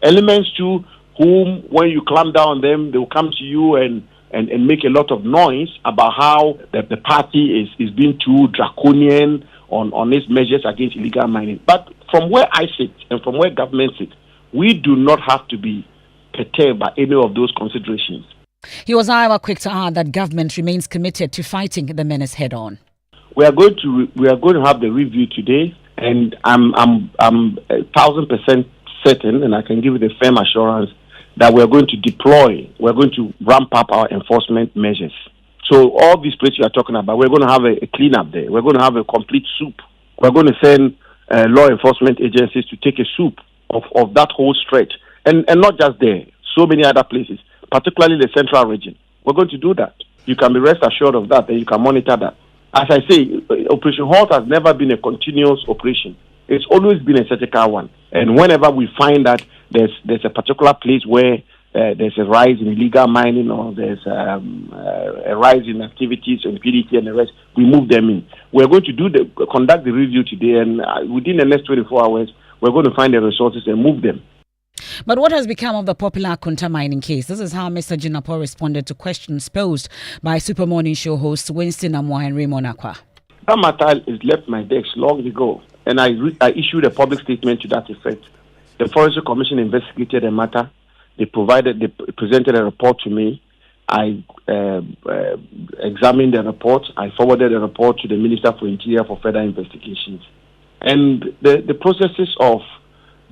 Elements too, whom when you clamp down on them, they will come to you and make a lot of noise about how the party is being too draconian on its measures against illegal mining. But from where I sit and from where government sits, we do not have to be perturbed by any of those considerations. He was, however, quick to add that government remains committed to fighting the menace head on. We are going to have the review today, and I'm 1,000% certain, and I can give you the firm assurance that we're going to ramp up our enforcement measures. So all these places you are talking about, we're going to have a cleanup there. We're going to have a complete soup. We're going to send law enforcement agencies to take a soup of that whole stretch. And not just there, so many other places, particularly the central region. We're going to do that. You can be rest assured of that, and you can monitor that. As I say, Operation Halt has never been a continuous operation. It's always been a surgical one. And whenever we find that there's a particular place where there's a rise in illegal mining or there's a rise in activities and PDT and the rest, we move them in. We're going to conduct the review today, and within the next 24 hours, we're going to find the resources and move them. But what has become of the popular Akunta mining case? This is how Mr. Jinapor responded to questions posed by Super Morning Show hosts Winston Amwa and Raymond Akwa. That matter is left my desk long ago, and I issued a public statement to that effect. The Forestry Commission investigated the matter. They presented a report to me. I examined the report. I forwarded the report to the Minister for Interior for further investigations. And the processes of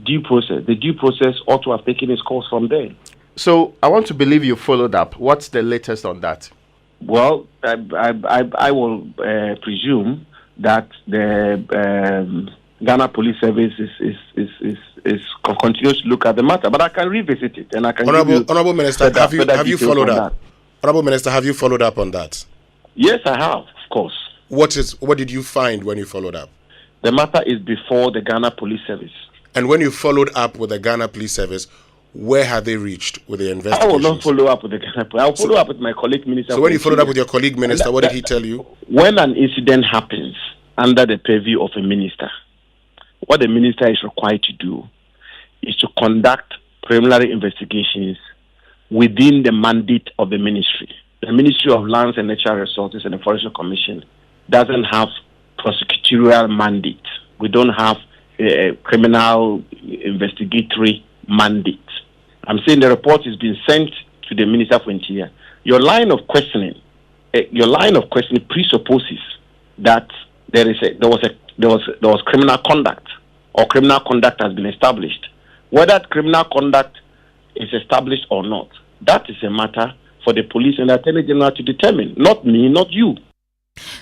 due process ought to have taken its course from there. So I want to believe you followed up. What's the latest on that? Well, I will presume that the Ghana Police Service is continues to look at the matter, but I can revisit it and I can. Honorable Minister, have you followed up? Honorable Minister, have you followed up on that? Yes, I have, of course. What did you find when you followed up? The matter is before the Ghana Police Service. And when you followed up with the Ghana Police Service, where have they reached with the investigation? I will not follow up with the Ghana Police. I will follow up with my colleague minister. So when you followed up with your colleague minister, what did he tell you? When an incident happens under the purview of a minister, what the minister is required to do is to conduct preliminary investigations within the mandate of the ministry. The Ministry of Lands and Natural Resources and the Forestry Commission doesn't have prosecutorial mandate. We don't have a criminal investigatory mandate. I'm saying the report is being sent to the Minister for Interior. Your line of questioning presupposes that there was criminal conduct or criminal conduct has been established. Whether criminal conduct is established or not, that is a matter for the police and the Attorney General to determine. Not me, not you.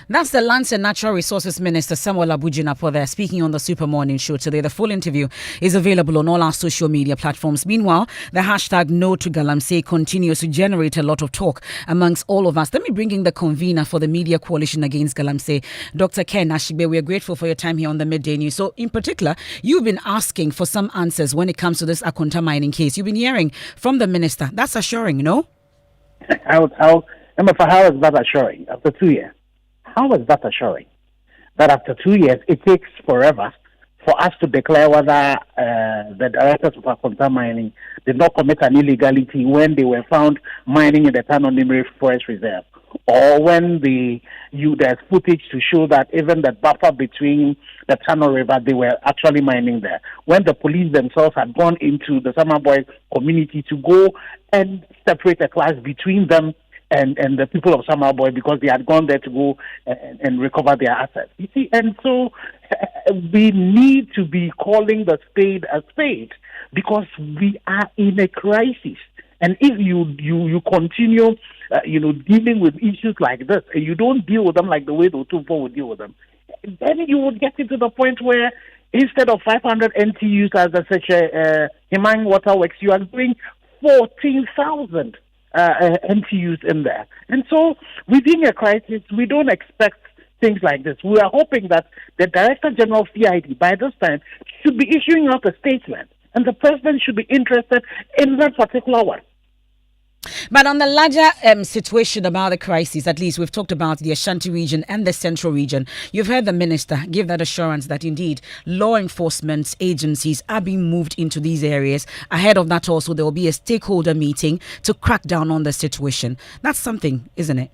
That's the Lands and Natural Resources Minister Samuel Abu Jinapor there speaking on the Super Morning Show today. The full interview is available on all our social media platforms. Meanwhile, the hashtag No to Galamsey continues to generate a lot of talk amongst all of us. Let me bring in the convener for the Media Coalition Against Galamsey, Dr. Ken Ashigbe. We are grateful for your time here on the Midday News. So in particular, you've been asking for some answers when it comes to this Akunta mining case. You've been hearing from the minister. That's assuring, no? How is that assuring after 2 years? How is that assuring that after 2 years it takes forever for us to declare whether the directors of Akunta Mining did not commit an illegality when they were found mining in the Tanonimri Forest Reserve, or when there's footage to show that even the buffer between the Tano River, they were actually mining there, when the police themselves had gone into the Samaboy community to go and separate a class between them and the people of Samaboy, because they had gone there to go and recover their assets. You see, and so we need to be calling the spade a spade, because we are in a crisis. And if you continue, dealing with issues like this, and you don't deal with them like the way the Otumpo would deal with them, then you would get into the point where instead of 500 NTUs as such a Himang Waterworks, you are doing 14,000. NTUs in there. And so within a crisis, we don't expect things like this. We are hoping that the Director General of CID by this time should be issuing out a statement, and the President should be interested in that particular one. But on the larger situation about the crisis, at least we've talked about the Ashanti region and the central region. You've heard the minister give that assurance that indeed law enforcement agencies are being moved into these areas. Ahead of that also, there will be a stakeholder meeting to crack down on the situation. That's something, isn't it?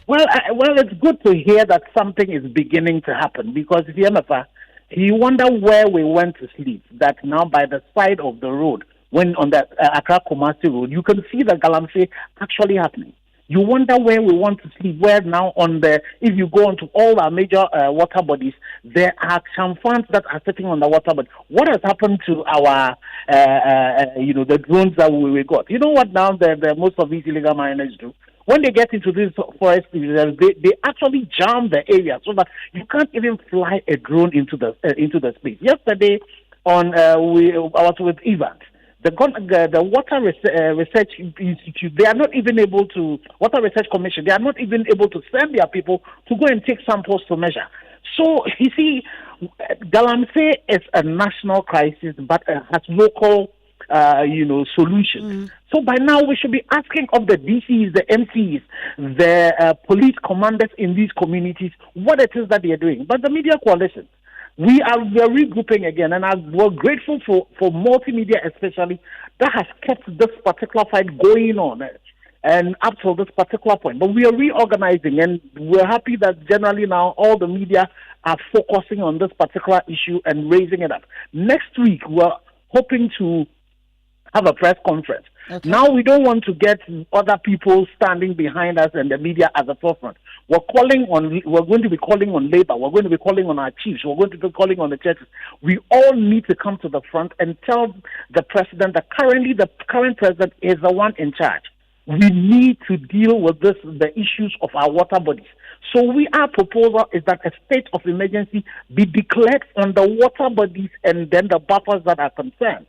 Well, it's good to hear that something is beginning to happen, because if you wonder where we went to sleep, that now by the side of the road, when on the Accra Kumasi road, you can see the Galamsey actually happening. You wonder where we want to sleep, where now if you go onto all our major water bodies, there are some funds that are sitting on the water body. What has happened to our, the drones that we got? You know what now most of these illegal miners do? When they get into these forest areas, they actually jam the area so that you can't even fly a drone into the space. Yesterday, I was with Evans. The Water Research Institute, they are not even able to, Water Research Commission, they are not even able to send their people to go and take samples to measure. So, you see, Galamsey is a national crisis, but has local solutions. So by now we should be asking of the DCs, the MCs, the police commanders in these communities what it is that they are doing. But the media coalition, we are regrouping again, and we're grateful for multimedia especially that has kept this particular fight going on and up to this particular point. But we are reorganizing, and we're happy that generally now all the media are focusing on this particular issue and raising it up. Next week we're hoping to have a press conference. Okay. Now we don't want to get other people standing behind us and the media at the forefront. We're going to be calling on labor. We're going to be calling on our chiefs. We're going to be calling on the churches. We all need to come to the front and tell the president that currently the current president is the one in charge. We need to deal with the issues of our water bodies. So our proposal is that a state of emergency be declared on the water bodies and then the buffers that are concerned.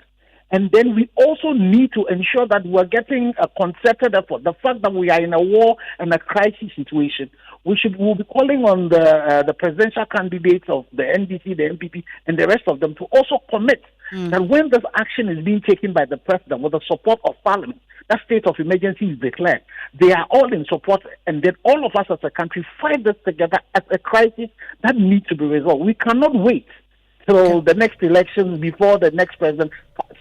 And then we also need to ensure that we're getting a concerted effort. The fact that we are in a war and a crisis situation, we'll be calling on the presidential candidates of the NDC, the MPP, and the rest of them to also commit that when this action is being taken by the president with the support of Parliament, that state of emergency is declared. They are all in support, and then all of us as a country fight this together as a crisis that needs to be resolved. We cannot wait till the next election before the next president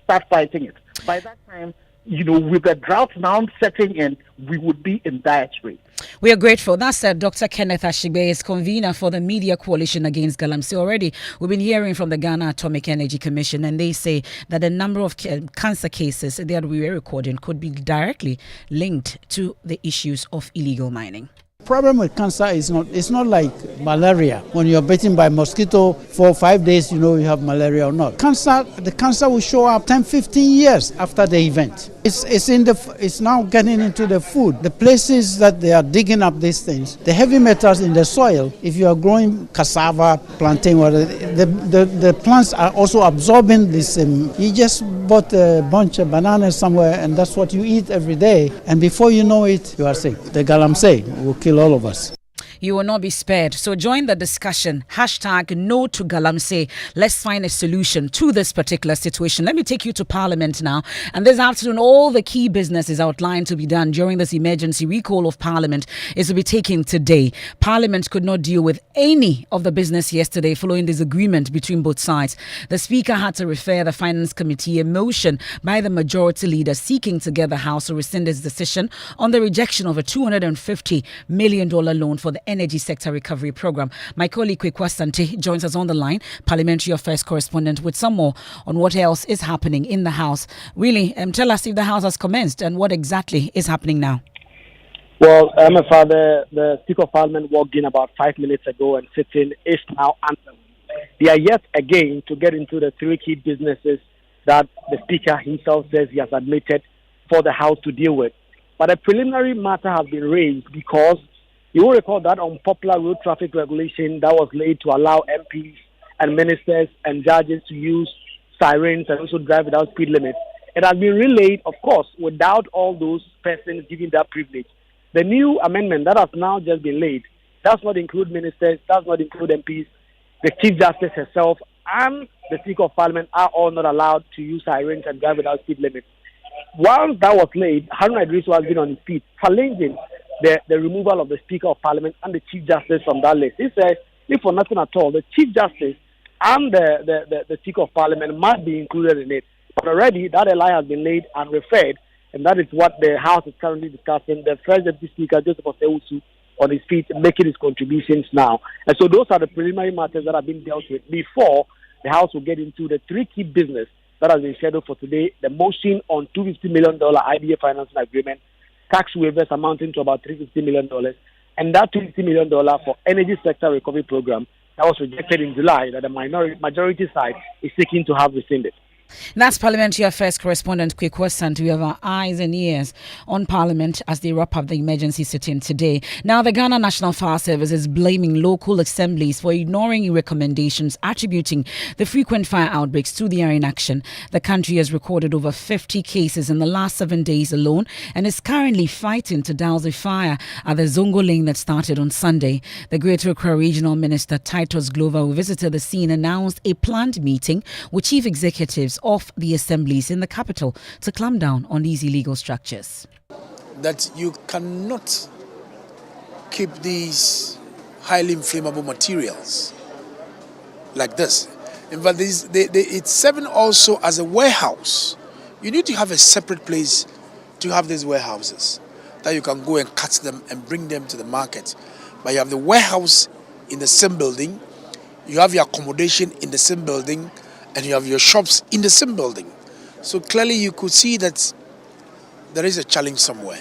start fighting it. By that time, with the drought now setting in, we would be in dire straits. We are grateful. That's Dr. Kenneth Ashigbe, is convener for the Media Coalition Against Galamsey. Already, we've been hearing from the Ghana Atomic Energy Commission, and they say that the number of cancer cases that we were recording could be directly linked to the issues of illegal mining. Problem with cancer is not like malaria. When you're bitten by mosquito for 5 days, you know you have malaria or not. The cancer will show up 10-15 years after the event. It's now getting into the food. The places that they are digging up these things, the heavy metals in the soil. If you are growing cassava, plantain, the plants are also absorbing this. You just bought a bunch of bananas somewhere, and that's what you eat every day. And before you know it, you are sick. The galamsey will kill all of us. You will not be spared. So join the discussion. #No to Galamsey. Let's find a solution to this particular situation. Let me take you to Parliament now. And this afternoon, all the key business is outlined to be done during this emergency recall of Parliament is to be taken today. Parliament could not deal with any of the business yesterday following disagreement between both sides. The Speaker had to refer the Finance Committee a motion by the Majority Leader seeking to get the House to rescind its decision on the rejection of a $250 million loan for the Energy Sector Recovery Program. My colleague Kwekwa Sante joins us on the line, Parliamentary Affairs Correspondent, with some more on what else is happening in the House. Really, tell us if the House has commenced and what exactly is happening now. Well, Emefa, the Speaker of Parliament walked in about 5 minutes ago and sitting is now answering. They are yet again to get into the three key businesses that the Speaker himself says he has admitted for the House to deal with. But a preliminary matter has been raised because you will recall that unpopular road traffic regulation that was laid to allow MPs and ministers and judges to use sirens and also drive without speed limits. It has been relayed, of course, without all those persons giving that privilege. The new amendment that has now just been laid does not include ministers, does not include MPs. The Chief Justice herself and the Speaker of Parliament are all not allowed to use sirens and drive without speed limits. once that was laid, Haruna Idris has been on his feet, challenging the removal of the Speaker of Parliament and the Chief Justice from that list. He says, if for nothing at all, the Chief Justice and the Speaker of Parliament must be included in it. But already that lie has been laid and referred, and that is what the House is currently discussing. The First Deputy Speaker, Joseph Osewusu, on his feet, making his contributions now. And so those are the preliminary matters that have been dealt with before the House will get into the three key business that has been scheduled for today: the motion on $250 million IDA financing agreement, tax waivers amounting to about $350 million, and that $250 million for energy sector recovery program that was rejected in July, that the majority side is seeking to have rescinded. That's Parliamentary Affairs correspondent Kwekwa Santu. We have our eyes and ears on Parliament as they wrap up the emergency sitting today. Now, the Ghana National Fire Service is blaming local assemblies for ignoring recommendations, attributing the frequent fire outbreaks to their inaction. The country has recorded over 50 cases in the last 7 days alone and is currently fighting to douse the fire at the Zongo Lane that started on Sunday. The Greater Accra Regional Minister Titus Glover, who visited the scene, announced a planned meeting with chief executives of the assemblies in the capital to clamp down on these illegal structures. That you cannot keep these highly inflammable materials like this. In fact, it's serving also as a warehouse. You need to have a separate place to have these warehouses that you can go and cut them and bring them to the market. But you have the warehouse in the same building, you have your accommodation in the same building, and you have your shops in the same building. So clearly you could see that there is a challenge somewhere,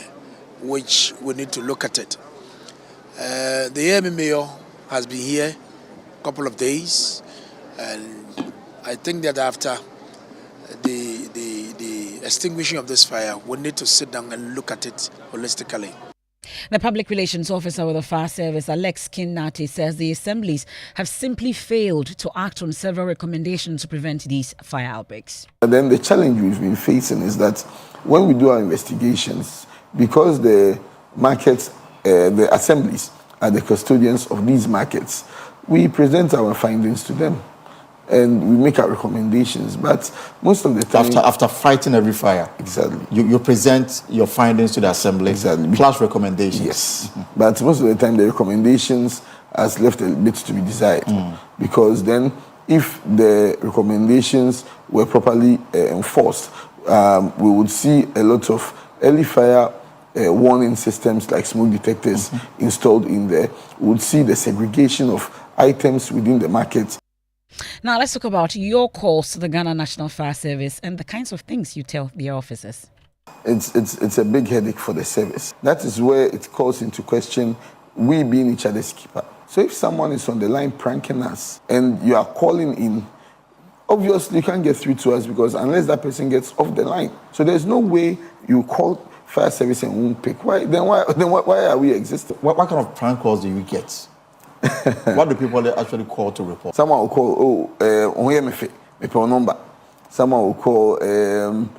which we need to look at it. The AMA mayor has been here a couple of days, and I think that after the extinguishing of this fire, we need to sit down and look at it holistically. The Public Relations Officer with the Fire Service, Alex Kinnati, says the assemblies have simply failed to act on several recommendations to prevent these fire outbreaks. And then the challenge we've been facing is that when we do our investigations, because the markets, the assemblies are the custodians of these markets, we present our findings to them and we make our recommendations. But most of the time, after fighting every fire, exactly, you present your findings to the assembly, exactly, plus recommendations. Yes, but most of the time the recommendations has left a bit to be desired, because then if the recommendations were properly enforced, we would see a lot of early fire warning systems like smoke detectors installed in there. We would see the segregation of items within the market. Now, let's talk about your calls to the Ghana National Fire Service and the kinds of things you tell their officers. It's a big headache for the service. That is where it calls into question we being each other's keeper. So if someone is on the line pranking us and you are calling in, obviously you can't get through to us, because unless that person gets off the line. So there's no way you call fire service and won't pick. Why are we existing? What kind of prank calls do you get? What do people actually call to report? Someone will call, Emefa number. Someone will call.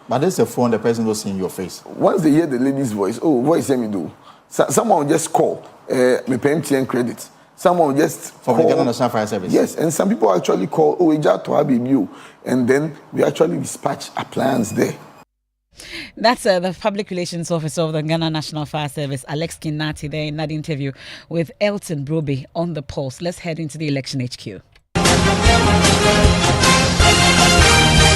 But there's a phone, the person will see in your face. Once they hear the lady's voice, voice let me do. Someone will just call, me pay MTN credit. Someone will just from the Ghana National Fire Service. Yes, and some people actually call, and then we actually dispatch a plans there. That's the Public Relations Officer of the Ghana National Fire Service, Alex Kinnati, there in that interview with Elton Broby on the Pulse. Let's head into the election HQ.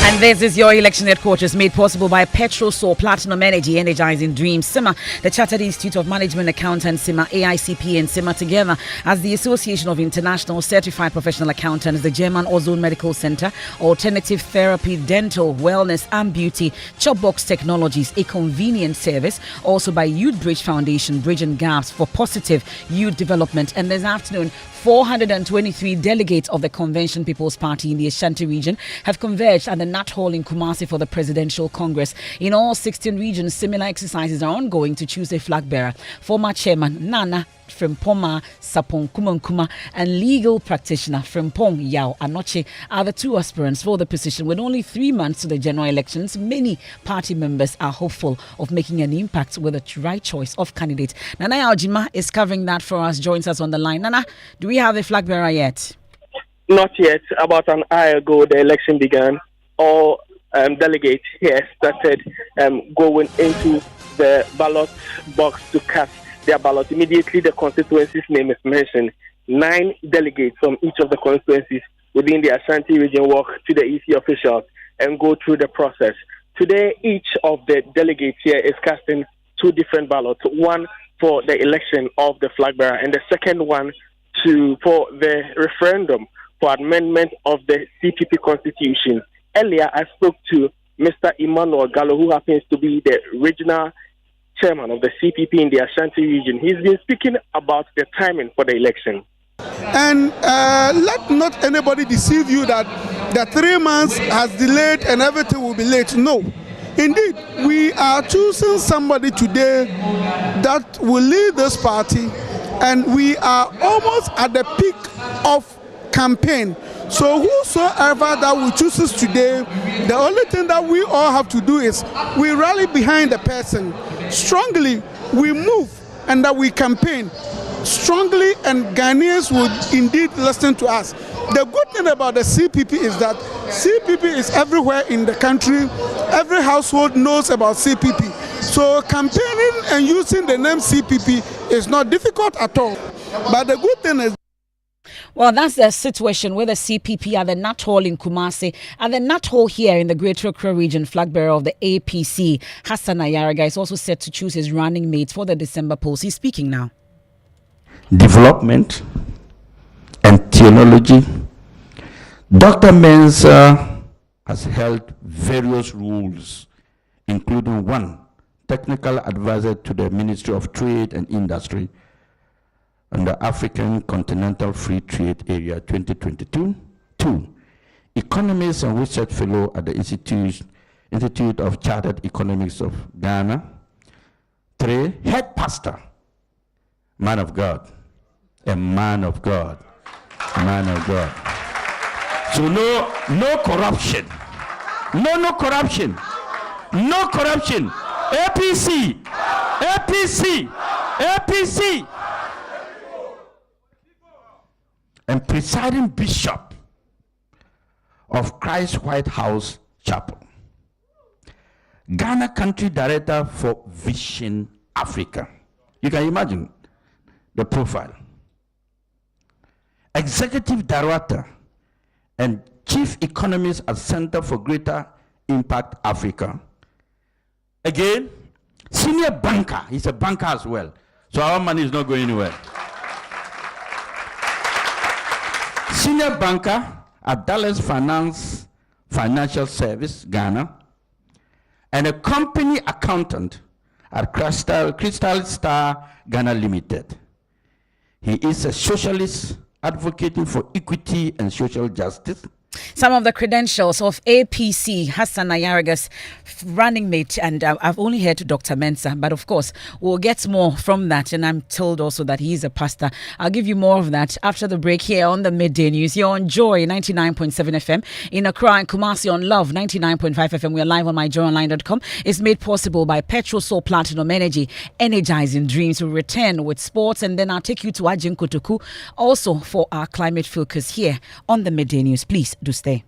And this is your election headquarters, made possible by Petrosol Platinum Energy, energizing dreams. SIMA, the Chartered Institute of Management Accountants, SIMA, AICP and SIMA together as the Association of International Certified Professional Accountants, the German Ozone Medical Center, Alternative Therapy, Dental, Wellness and Beauty, Chopbox Technologies, a convenient service. Also by Youth Bridge Foundation, Bridging Gaps for Positive Youth Development. And this afternoon, 423 delegates of the Convention People's Party in the Ashanti region have converged at the Nat Hall in Kumasi for the Presidential Congress. In all 16 regions, similar exercises are ongoing to choose a flag bearer. Former Chairman Nana Frimpoma Sapong Kumankuma and legal practitioner Frimpong Yao Anoche are the two aspirants for the position. With only 3 months to the general elections, many party members are hopeful of making an impact with the right choice of candidate. Nana Aljima is covering that for us, joins us on the line. Nana, do we have a flag bearer yet? Not yet. About an hour ago, the election began. All delegates here started going into the ballot box to cast their ballot. Immediately, the constituency's name is mentioned. 9 delegates from each of the constituencies within the Ashanti region walk to the EC officials and go through the process. Today, each of the delegates here is casting 2 different ballots. One for the election of the flag bearer, and the second one for the referendum for amendment of the CPP constitution. Earlier, I spoke to Mr. Emmanuel Gallo, who happens to be the regional chairman of the CPP in the Ashanti region. He's been speaking about the timing for the election. And let not anybody deceive you that the 3 months has delayed and everything will be late. No. Indeed, we are choosing somebody today that will lead this party, and we are almost at the peak of campaign. So whosoever that we chooses today, the only thing that we all have to do is we rally behind the person strongly, we move, and that we campaign strongly, and Ghanaians would indeed listen to us. The good thing about the CPP is that CPP is everywhere in the country. Every household knows about CPP. So campaigning and using the name CPP is not difficult at all. But the good thing is, well, that's the situation where the CPP at the Nut Hall in Kumasi, at the Nut Hall here in the Greater Accra region, flag bearer of the APC, Hassan Ayaraga, is also set to choose his running mates for the December polls. He's speaking now. Development and theology. Dr. Mensah has held various roles, including 1, technical advisor to the Ministry of Trade and Industry and the African Continental Free Trade Area 2022. 2, economist and research fellow at the Institute of Chartered Economics of Ghana. 3, head pastor, man of God, a man of God, man of God. So no corruption, no corruption, no corruption. APC, APC, APC. And presiding bishop of Christ White House Chapel. Ghana country director for Vision Africa. You can imagine the profile. Executive director and chief economist at Center for Greater Impact Africa. Again, senior banker. He's a banker as well. So our money is not going anywhere. Senior banker at Dallas Financial Service, Ghana, and a company accountant at Crystal Star Ghana Limited. He is a socialist advocating for equity and social justice. Some of the credentials of APC, Hassan Ayaraga's running mate, and I've only heard to Dr. Mensah, but of course, we'll get more from that, and I'm told also that he is a pastor. I'll give you more of that after the break here on the Midday News. You're on Joy 99.7 FM, in Accra and Kumasi on Love 99.5 FM. We're live on myjoyonline.com. It's made possible by Petrol Soul Platinum Energy, energizing dreams. We'll return with sports, and then I'll take you to Ajin Kotoku, also for our climate focus here on the Midday News. Please do stay.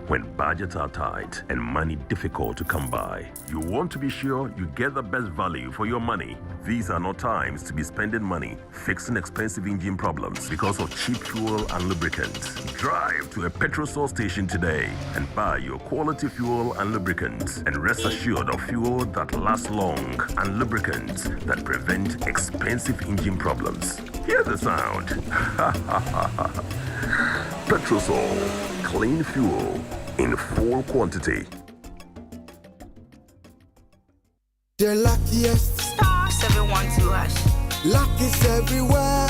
When budgets are tight and money difficult to come by, you want to be sure you get the best value for your money. These are not times to be spending money fixing expensive engine problems because of cheap fuel and lubricants. Drive to a petrol source station today and buy your quality fuel and lubricants, and rest assured of fuel that lasts long and lubricants that prevent expensive engine problems. Hear the sound. Petrosol, clean fuel in full quantity. The luckiest star 712 hash. Luck is everywhere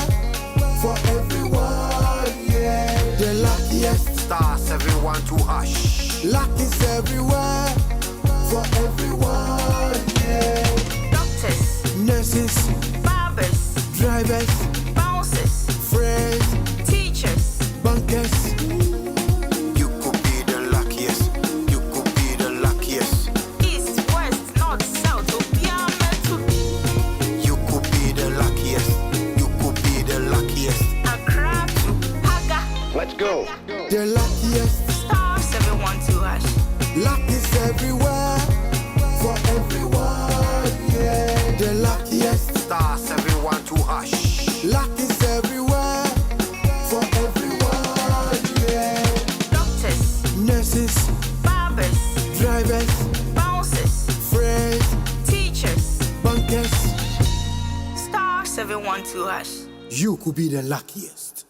for everyone, yeah. The luckiest star 712 hash. Luck is everywhere for everyone, yeah. Doctors, nurses, barbers, drivers, bouncers, friends, teachers, bankers. Let's go. The luckiest. Star 712 hash. Luck is everywhere. For everyone, yeah. The luckiest. Star 712 hash. Luck is everywhere. For everyone, yeah. Doctors. Nurses. Barbers. Drivers. Bouncers. Friends. Teachers. Bankers. Star 712 hash. You could be the luckiest.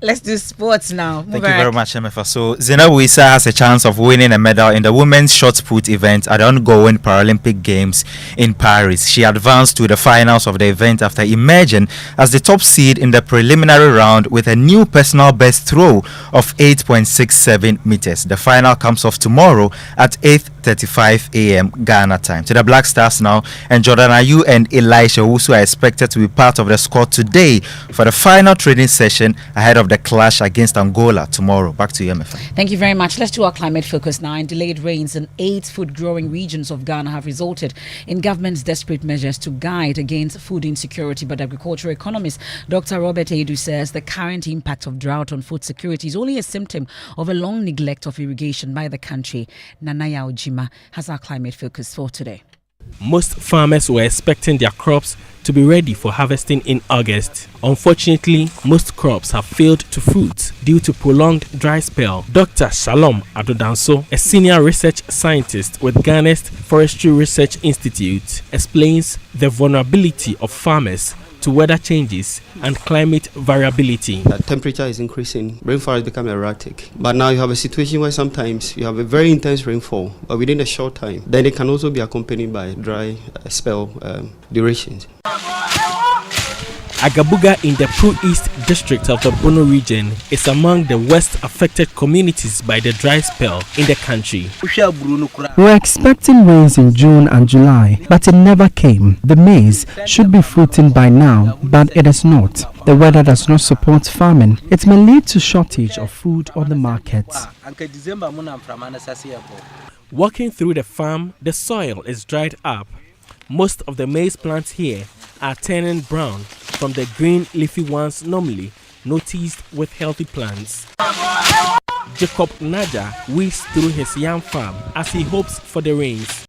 Let's do sports now. Thank you very much, Emefa. So, Zainab Wissa has a chance of winning a medal in the women's shot put event at the ongoing Paralympic Games in Paris. She advanced to the finals of the event after emerging as the top seed in the preliminary round with a new personal best throw of 8.67 meters. The final comes off tomorrow at 8:35 a.m. Ghana time. To the Black Stars now, and Jordan Ayew and Elisha Owusu are expected to be part of the squad today for the final training session ahead of the clash against Angola tomorrow. Back to you, Emefa. Thank you very much. Let's do our climate focus now. And delayed rains in 8 food-growing regions of Ghana have resulted in government's desperate measures to guide against food insecurity. But agricultural economist Dr. Robert Edu says the current impact of drought on food security is only a symptom of a long neglect of irrigation by the country. Nanaya Ojima has our climate focus for today. Most farmers were expecting their crops to be ready for harvesting in August. Unfortunately, most crops have failed to fruit due to prolonged dry spell. Dr. Shalom Adodanso, a senior research scientist with Ghana's Forestry Research Institute, explains the vulnerability of farmers to weather changes and climate variability. The temperature is increasing, rainfall has become erratic. But now you have a situation where sometimes you have a very intense rainfall, but within a short time. Then it can also be accompanied by dry spell durations. Agabuga in the Pro East district of the Bono region is among the worst affected communities by the dry spell in the country. We were expecting rains in June and July, but it never came. The maize should be fruiting by now, but it is not. The weather does not support farming. It may lead to shortage of food on the markets. Walking through the farm, the soil is dried up. Most of the maize plants here are turning brown from the green leafy ones normally noticed with healthy plants. Jacob Naja weaves through his yam farm as he hopes for the rains.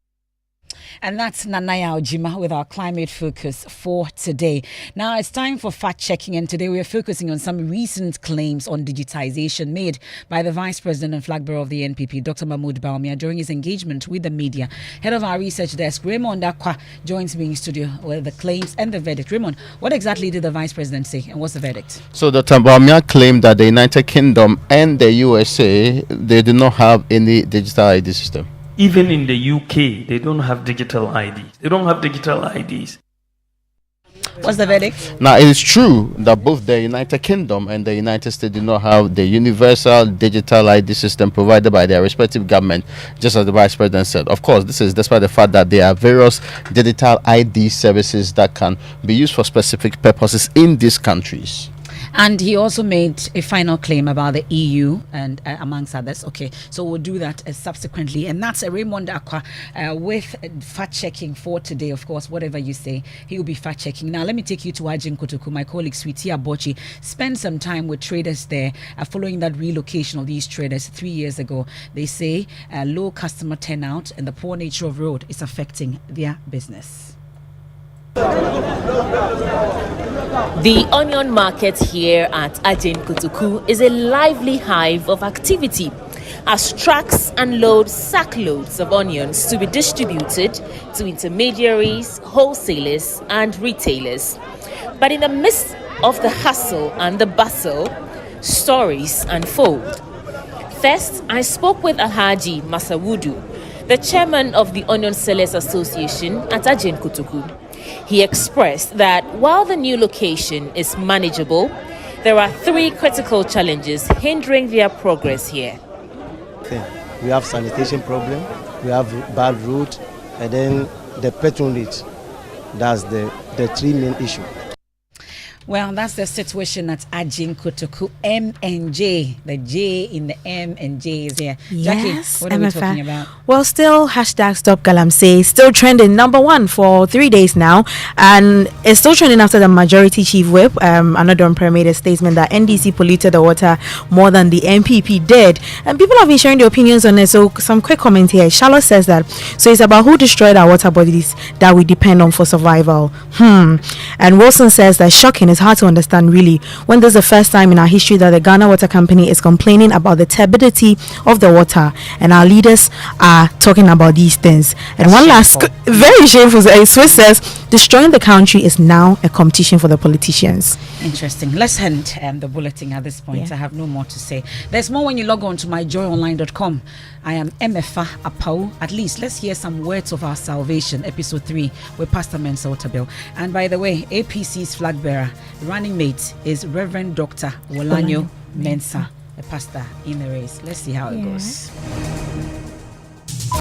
And that's Nanaya Ojima with our climate focus for today. Now it's time for fact checking, and today we are focusing on some recent claims on digitization made by the Vice President and flag bearer of the NPP, Dr. Mahmoud Bawumia, during his engagement with the media. Head of our research desk, Raymond Akwa, joins me in studio with the claims and the verdict. Raymond, what exactly did the Vice President say, and what's the verdict? So Dr. Bawumia claimed that the United Kingdom and the USA, they do not have any digital ID system. Even in the UK, they don't have digital IDs. They don't have digital IDs. What's the verdict? Now, it is true that both the United Kingdom and the United States do not have the universal digital ID system provided by their respective government, just as the Vice President said. Of course, this is despite the fact that there are various digital ID services that can be used for specific purposes in these countries. And he also made a final claim about the EU and amongst others. Okay, so we'll do that subsequently. And that's Raymond Akwa with fact-checking for today. Of course, whatever you say, he will be fact-checking. Now, let me take you to Ajin Kotoku. My colleague, Sweetie Abochi, spent some time with traders there following that relocation of these traders 3 years ago. They say low customer turnout and the poor nature of road is affecting their business. The onion market here at Ajin Kotoku is a lively hive of activity as trucks unload sackloads of onions to be distributed to intermediaries, wholesalers and retailers. But in the midst of the hustle and the bustle, stories unfold. First, I spoke with Alhaji Masawudu, the chairman of the Onion Sellers Association at Ajin Kotoku. He expressed that while the new location is manageable, there are 3 critical challenges hindering their progress here. We have sanitation problem, we have bad road, and then the patronage. That's the 3 main issues. Well, that's the situation at Ajin Kotoku. M and J. The J in the M and J is here. Yes, Jackie, what are we talking about? Well, still hashtag Stop Galamsey, still trending #1 for 3 days now, and it's still trending after the Majority Chief Whip, Anodon made a statement that NDC polluted the water more than the MPP did, and people have been sharing their opinions on it. So some quick comment here. Charlotte says that, so it's about who destroyed our water bodies that we depend on for survival. And Wilson says that shocking. It's hard to understand really when this is the first time in our history that the Ghana Water Company is complaining about the turbidity of the water, and our leaders are talking about these things. And one last very shameful, Swiss says destroying the country is now a competition for the politicians. Interesting. Let's end the bulletin at this point. Yeah. I have no more to say. There's more when you log on to myjoyonline.com. I am Emefa Apawu. At least let's hear some words of our salvation, episode 3 with Pastor Mensa Otabil. And by the way, APC's flag bearer, running mate is Reverend Dr. Wolanyo Mensa, a pastor in the race. Let's see how it goes.